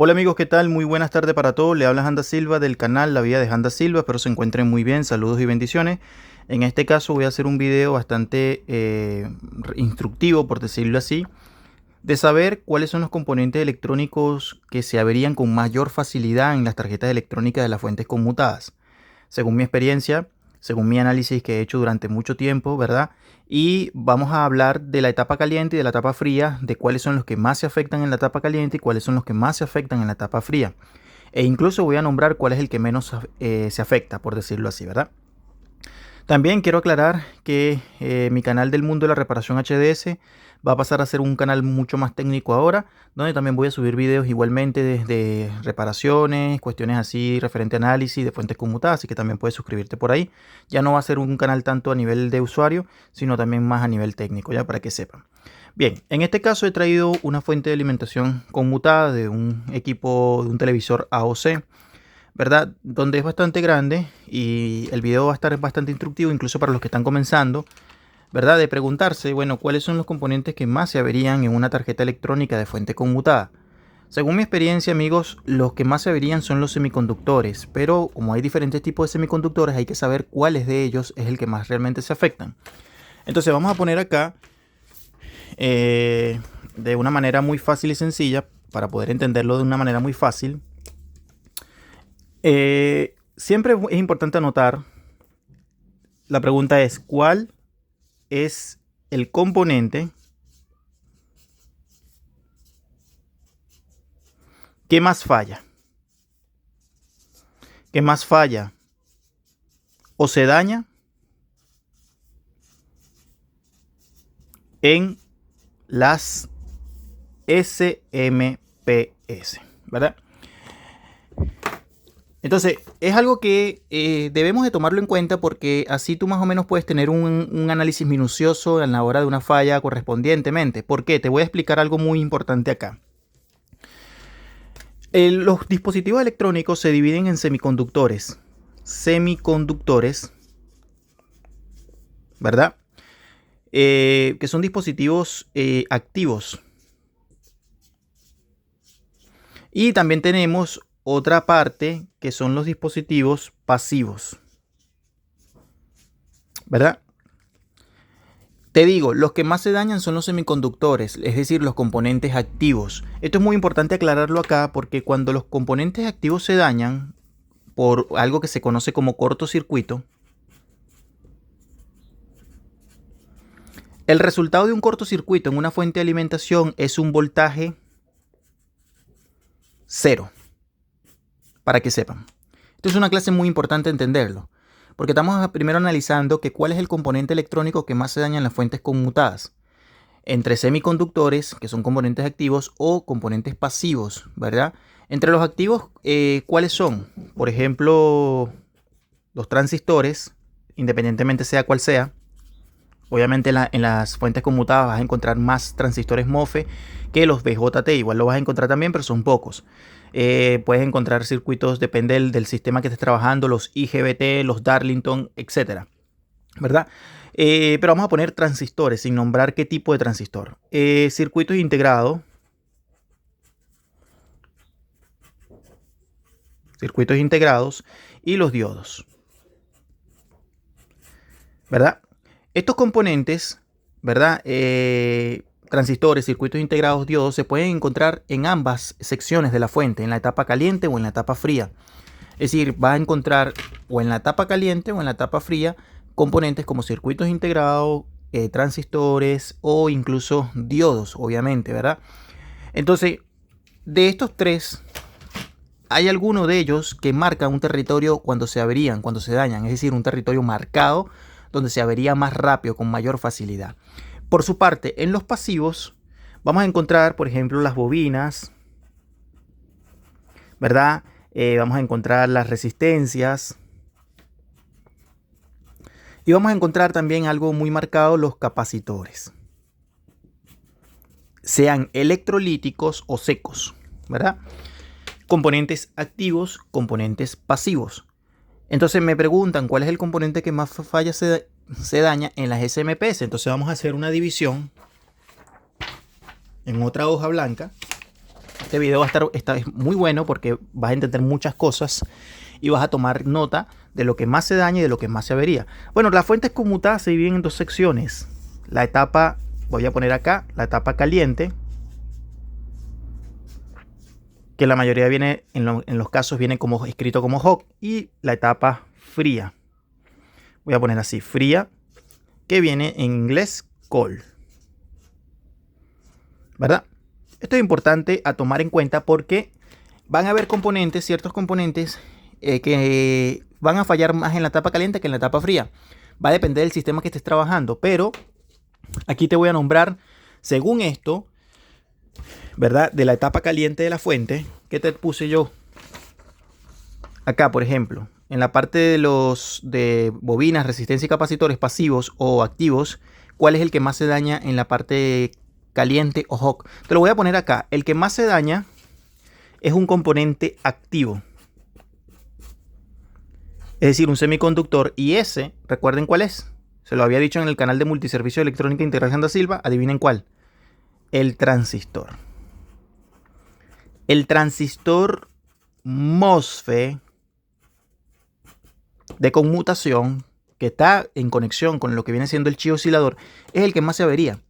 Hola amigos, ¿qué tal? Muy buenas tardes para todos. Le habla Janda Silva del canal La Vida de Janda Silva. Espero se encuentren muy bien. Saludos y bendiciones. En este caso voy a hacer un video bastante instructivo, por decirlo así, de saber cuáles son los componentes electrónicos que se averían con mayor facilidad en las tarjetas electrónicas de las fuentes conmutadas. Según mi experiencia, según mi análisis que he hecho durante mucho tiempo, ¿verdad? Y vamos a hablar de la etapa caliente y de la etapa fría, de cuáles son los que más se afectan en la etapa caliente y cuáles son los que más se afectan en la etapa fría. E incluso voy a nombrar cuál es el que menos se afecta, por decirlo así, ¿verdad? También quiero aclarar que mi canal del mundo de la reparación HDS va a pasar a ser un canal mucho más técnico ahora, donde también voy a subir videos igualmente de reparaciones, cuestiones así referente a análisis de fuentes conmutadas, así que también puedes suscribirte por ahí. Ya no va a ser un canal tanto a nivel de usuario, sino también más a nivel técnico, ya para que sepan. Bien, en este caso he traído una fuente de alimentación conmutada de un equipo, de un televisor AOC, ¿verdad? Donde es bastante grande y el video va a estar bastante instructivo, incluso para los que están comenzando, ¿verdad? De preguntarse, bueno, ¿cuáles son los componentes que más se averían en una tarjeta electrónica de fuente conmutada? Según mi experiencia, amigos, los que más se averían son los semiconductores, pero como hay diferentes tipos de semiconductores, hay que saber cuáles de ellos es el que más realmente se afectan. Entonces vamos a poner acá de una manera muy fácil y sencilla, para poder entenderlo de una manera muy fácil. Siempre es importante anotar, la pregunta es, ¿cuál es el componente que más falla? ¿Qué más falla o se daña en las SMPS, ¿verdad? Entonces, es algo que debemos de tomarlo en cuenta, porque así tú más o menos puedes tener un análisis minucioso en la hora de una falla correspondientemente. ¿Por qué? Te voy a explicar algo muy importante acá. Los dispositivos electrónicos se dividen en semiconductores. Semiconductores, ¿verdad? Que son dispositivos activos. Y también tenemos otra parte que son los dispositivos pasivos, ¿verdad? Te digo, los que más se dañan son los semiconductores, es decir, los componentes activos. Esto es muy importante aclararlo acá, porque cuando los componentes activos se dañan por algo que se conoce como cortocircuito, el resultado de un cortocircuito en una fuente de alimentación es un voltaje cero, para que sepan. Esto es una clase muy importante entenderlo, porque estamos primero analizando que cuál es el componente electrónico que más se daña en las fuentes conmutadas, entre semiconductores, que son componentes activos, o componentes pasivos, ¿verdad? Entre los activos, ¿cuáles son? Por ejemplo, los transistores, independientemente sea cual sea. Obviamente en las fuentes conmutadas vas a encontrar más transistores MOSFET que los BJT. Igual lo vas a encontrar también, pero son pocos. Puedes encontrar circuitos, depende del sistema que estés trabajando, los IGBT, los Darlington, etcétera, ¿verdad? Pero vamos a poner transistores sin nombrar qué tipo de transistor. Circuitos integrados. Circuitos integrados y los diodos, ¿verdad? Estos componentes, ¿verdad? Transistores, circuitos integrados, diodos, se pueden encontrar en ambas secciones de la fuente, en la etapa caliente o en la etapa fría. Es decir, vas a encontrar o en la etapa caliente o en la etapa fría componentes como circuitos integrados, transistores o incluso diodos, obviamente, ¿verdad? Entonces, de estos tres, hay alguno de ellos que marca un territorio cuando se averían, cuando se dañan, es decir, un territorio marcado donde se avería más rápido, con mayor facilidad. Por su parte, en los pasivos vamos a encontrar, por ejemplo, las bobinas, ¿verdad? Vamos a encontrar las resistencias. Y vamos a encontrar también algo muy marcado, los capacitores. Sean electrolíticos o secos, ¿verdad? Componentes activos, componentes pasivos. Entonces me preguntan cuál es el componente que más falla se daña en las SMPS. Entonces vamos a hacer una división en otra hoja blanca. Este video va a estar muy bueno porque vas a entender muchas cosas y vas a tomar nota de lo que más se daña y de lo que más se avería. Bueno, las fuentes conmutadas se dividen en dos secciones. La etapa, voy a poner acá, la etapa caliente, que la mayoría viene, en los casos viene como escrito como hot, y la etapa fría. Voy a poner así, fría, que viene en inglés cold. ¿Verdad? Esto es importante a tomar en cuenta porque van a haber componentes, ciertos componentes que van a fallar más en la etapa caliente que en la etapa fría. Va a depender del sistema que estés trabajando, pero aquí te voy a nombrar, según esto, ¿verdad? De la etapa caliente de la fuente, que te puse yo acá, por ejemplo, en la parte de bobinas, resistencia y capacitores pasivos o activos, ¿cuál es el que más se daña en la parte caliente o hot? Te lo voy a poner acá. El que más se daña es un componente activo, es decir, un semiconductor, y ese, recuerden cuál es. Se lo había dicho en el canal de multiservicio de electrónica integral Handa Silva. Adivinen cuál. El transistor. El transistor MOSFET de conmutación, que está en conexión con lo que viene siendo el chi oscilador, es el que más se avería.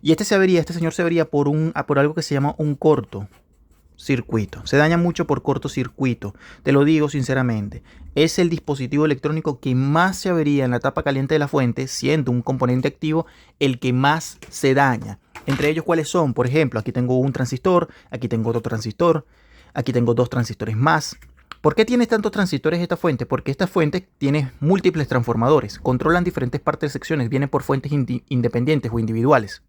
Y este señor se avería por algo que se llama un cortocircuito. Se daña mucho por cortocircuito. Te lo digo sinceramente. Es el dispositivo electrónico que más se avería en la etapa caliente de la fuente, siendo un componente activo el que más se daña. Entre ellos, ¿cuáles son? Por ejemplo, aquí tengo un transistor, aquí tengo otro transistor, aquí tengo dos transistores más. ¿Por qué tiene tantos transistores esta fuente? Porque esta fuente tiene múltiples transformadores, controlan diferentes partes de secciones, vienen por fuentes independientes o individuales.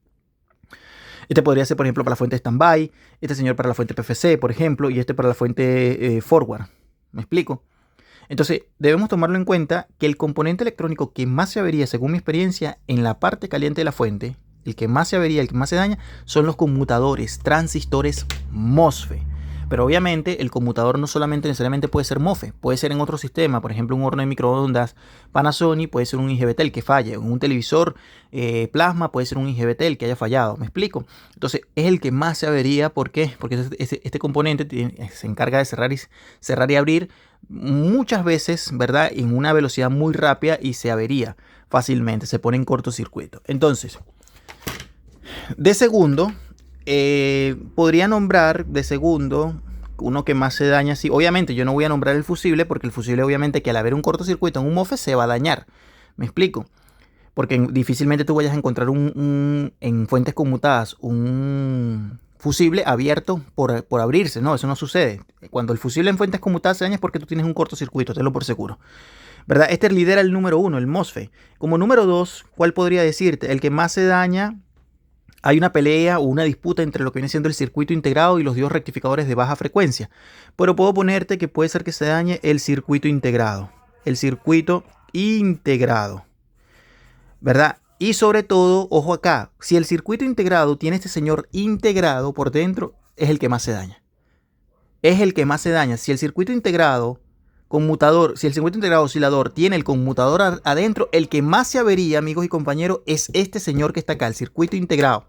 Este podría ser, por ejemplo, para la fuente standby, este señor para la fuente PFC, por ejemplo, y este para la fuente forward. ¿Me explico? Entonces, debemos tomarlo en cuenta que el componente electrónico que más se avería, según mi experiencia, en la parte caliente de la fuente, el que más se avería, el que más se daña, son los conmutadores, transistores MOSFET. Pero obviamente el conmutador no solamente necesariamente puede ser MOSFET, puede ser en otro sistema, por ejemplo un horno de microondas Panasonic, puede ser un IGBT que falle, en un televisor plasma puede ser un IGBT que haya fallado, ¿me explico? Entonces es el que más se avería. ¿Por qué? Porque este componente se encarga de cerrar y abrir muchas veces, ¿verdad? En una velocidad muy rápida y se avería fácilmente, se pone en cortocircuito. Entonces, de segundo, podría nombrar de segundo uno que más se daña. Sí, obviamente yo no voy a nombrar el fusible, porque el fusible obviamente que al haber un cortocircuito en un MOSFET se va a dañar. ¿Me explico? Porque difícilmente tú vayas a encontrar en fuentes conmutadas un fusible abierto por abrirse. No, eso no sucede. Cuando el fusible en fuentes conmutadas se daña es porque tú tienes un cortocircuito, tenlo por seguro. ¿Verdad? Este lidera el número 1, el MOSFET. Como número 2, ¿cuál podría decirte? El que más se daña. Hay una pelea o una disputa entre lo que viene siendo el circuito integrado y los diodos rectificadores de baja frecuencia. Pero puedo ponerte que puede ser que se dañe el circuito integrado. El circuito integrado. ¿Verdad? Y sobre todo, ojo acá, si el circuito integrado tiene este señor integrado por dentro, es el que más se daña. Es el que más se daña. Si el circuito integrado conmutador, si el circuito integrado oscilador tiene el conmutador adentro, el que más se avería, amigos y compañeros, es este señor que está acá, el circuito integrado.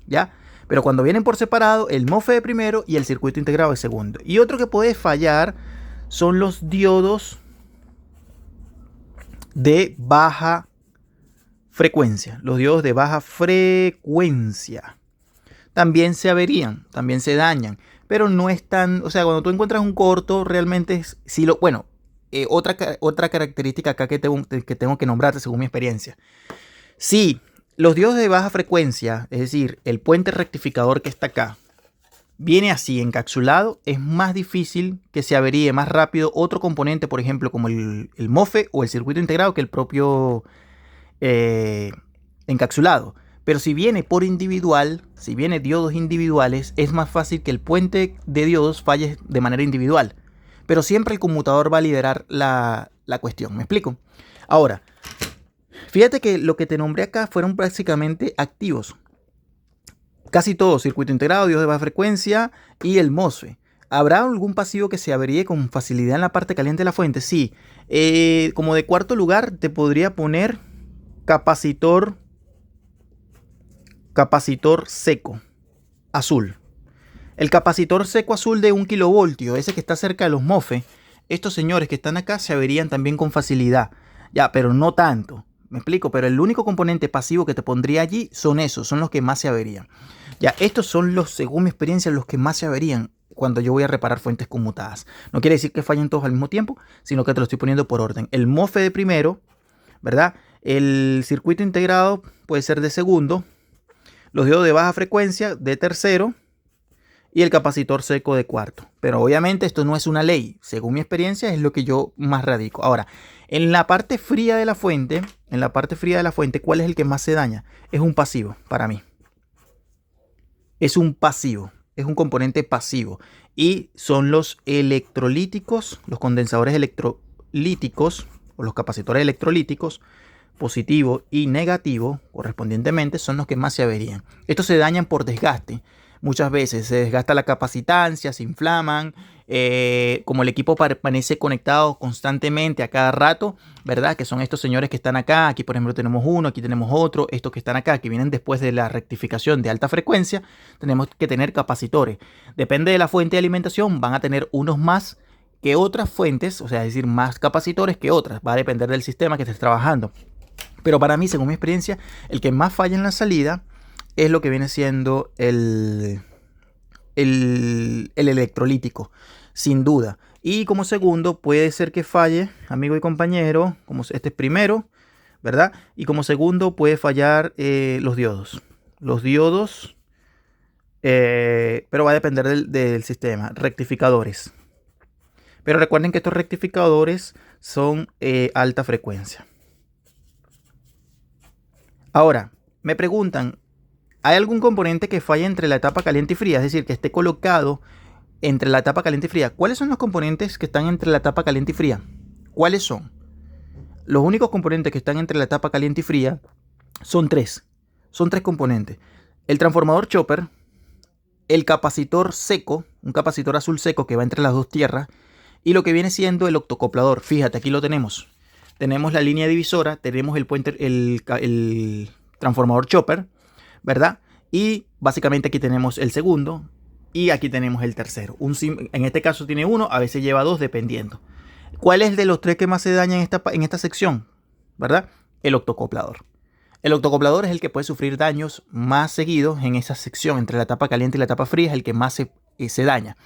¿Ya? Pero cuando vienen por separado, el MOSFET de primero y el circuito integrado de segundo. Y otro que puede fallar son los diodos de baja frecuencia. Los diodos de baja frecuencia también se averían, también se dañan. Pero no es tan, o sea, cuando tú encuentras un corto, realmente es, si lo, bueno, otra característica acá que tengo que nombrarte según mi experiencia. Si los diodos de baja frecuencia, es decir, el puente rectificador que está acá, viene así encapsulado, es más difícil que se averíe más rápido otro componente, por ejemplo, como el MOSFET o el circuito integrado, que el propio encapsulado. Pero si viene por individual, si viene diodos individuales, es más fácil que el puente de diodos falle de manera individual. Pero siempre el conmutador va a liderar la cuestión. ¿Me explico? Ahora, fíjate que lo que te nombré acá fueron prácticamente activos. Casi todo, circuito integrado, diodos de baja frecuencia y el MOSFET. ¿Habrá algún pasivo que se averíe con facilidad en la parte caliente de la fuente? Sí. Como de cuarto lugar te podría poner capacitor seco, azul. El capacitor seco azul de 1 kilovoltio, ese que está cerca de los MOSFET, estos señores que están acá se averían también con facilidad. Ya, pero no tanto. Me explico, pero el único componente pasivo que te pondría allí son esos, son los que más se averían. Ya, estos son los, según mi experiencia, los que más se averían cuando yo voy a reparar fuentes conmutadas. No quiere decir que fallen todos al mismo tiempo, sino que te lo estoy poniendo por orden. El MOSFET de primero, ¿verdad? El circuito integrado puede ser de segundo, los diodos de baja frecuencia de tercero y el capacitor seco de cuarto. Pero obviamente esto no es una ley. Según mi experiencia es lo que yo más radico. Ahora, en la parte fría de la fuente, ¿cuál es el que más se daña? Es un pasivo para mí. Es un pasivo. Es un componente pasivo. Y son los electrolíticos, los condensadores electrolíticos o los capacitores electrolíticos, positivo y negativo, correspondientemente, son los que más se averían. Estos se dañan por desgaste. Muchas veces se desgasta la capacitancia, se inflaman, como el equipo permanece conectado constantemente a cada rato, ¿verdad? Que son estos señores que están acá, aquí por ejemplo tenemos uno, aquí tenemos otro, estos que están acá, que vienen después de la rectificación de alta frecuencia, tenemos que tener capacitores. Depende de la fuente de alimentación, van a tener unos más que otras fuentes, o sea, es decir, más capacitores que otras, va a depender del sistema que estés trabajando. Pero para mí, según mi experiencia, el que más falla en la salida es lo que viene siendo el electrolítico, sin duda. Y como segundo puede ser que falle, amigo y compañero, como este es primero, ¿verdad? Y como segundo puede fallar los diodos. Los diodos, pero va a depender del sistema. Rectificadores. Pero recuerden que estos rectificadores son alta frecuencia. Ahora, me preguntan, ¿hay algún componente que falle entre la etapa caliente y fría? Es decir, que esté colocado entre la etapa caliente y fría. ¿Cuáles son los componentes que están entre la etapa caliente y fría? ¿Cuáles son? Los únicos componentes que están entre la etapa caliente y fría son tres. Son tres componentes. El transformador chopper, el capacitor seco, un capacitor azul seco que va entre las dos tierras, y lo que viene siendo el octocoplador. Fíjate, aquí lo tenemos. Tenemos la línea divisora, tenemos el transformador chopper, ¿verdad? Y básicamente aquí tenemos el segundo y aquí tenemos el tercero. En este caso tiene uno, a veces lleva dos, dependiendo. ¿Cuál es de los tres que más se daña en esta sección? ¿Verdad? El octocoplador. El octocoplador es el que puede sufrir daños más seguidos en esa sección entre la etapa caliente y la etapa fría, es el que más se daña.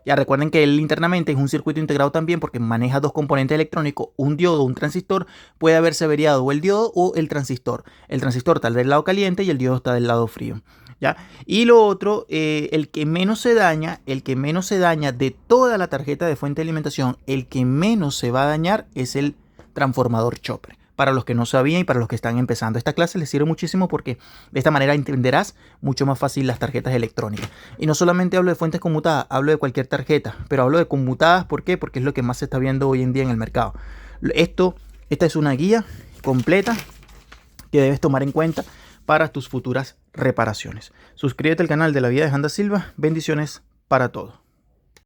Ya recuerden que él internamente es un circuito integrado también porque maneja dos componentes electrónicos, un diodo, un transistor. Puede haberse averiado o el diodo o el transistor. El transistor está del lado caliente y el diodo está del lado frío. ¿Ya? Y lo otro, el que menos se daña de toda la tarjeta de fuente de alimentación, el que menos se va a dañar es el transformador chopper. Para los que no sabían y para los que están empezando. Esta clase les sirve muchísimo porque de esta manera entenderás mucho más fácil las tarjetas electrónicas. Y no solamente hablo de fuentes conmutadas, hablo de cualquier tarjeta, pero hablo de conmutadas, ¿por qué? Porque es lo que más se está viendo hoy en día en el mercado. Esta es una guía completa que debes tomar en cuenta para tus futuras reparaciones. Suscríbete al canal de La Vida de Handa Silva. Bendiciones para todos.